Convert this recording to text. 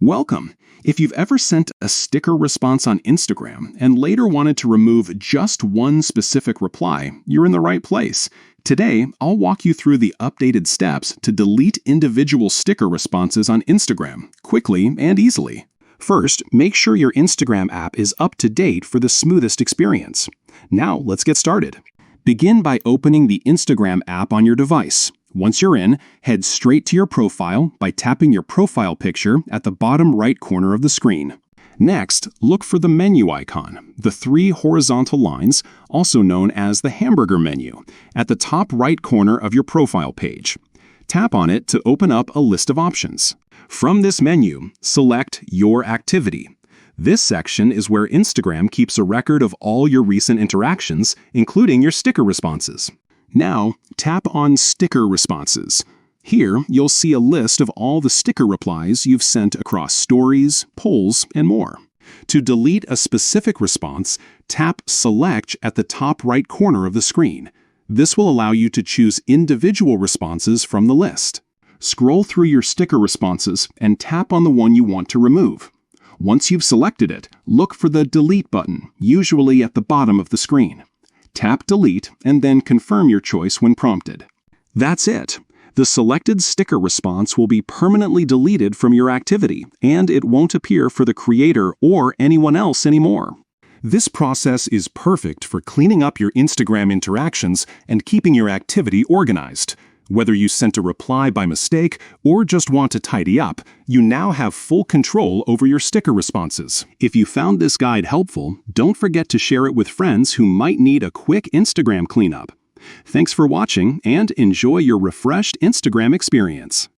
Welcome! If you've ever sent a sticker response on Instagram and later wanted to remove just one specific reply, you're in the right place. Today, I'll walk you through the updated steps to delete individual sticker responses on Instagram, quickly and easily. First, make sure your Instagram app is up to date for the smoothest experience. Now, let's get started. Begin by opening the Instagram app on your device. Once you're in, head straight to your profile by tapping your profile picture at the bottom right corner of the screen. Next, look for the menu icon, the three horizontal lines, also known as the hamburger menu, at the top right corner of your profile page. Tap on it to open up a list of options. From this menu, select Your Activity. This section is where Instagram keeps a record of all your recent interactions, including your sticker responses. Now, tap on Sticker Responses. Here, you'll see a list of all the sticker replies you've sent across stories, polls, and more. To delete a specific response, tap Select at the top right corner of the screen. This will allow you to choose individual responses from the list. Scroll through your sticker responses and tap on the one you want to remove. Once you've selected it, look for the Delete button, usually at the bottom of the screen. Tap Delete and then confirm your choice when prompted. That's it. The selected sticker response will be permanently deleted from your activity, and it won't appear for the creator or anyone else anymore. This process is perfect for cleaning up your Instagram interactions and keeping your activity organized. Whether you sent a reply by mistake or just want to tidy up, you now have full control over your sticker responses. If you found this guide helpful, don't forget to share it with friends who might need a quick Instagram cleanup. Thanks for watching and enjoy your refreshed Instagram experience.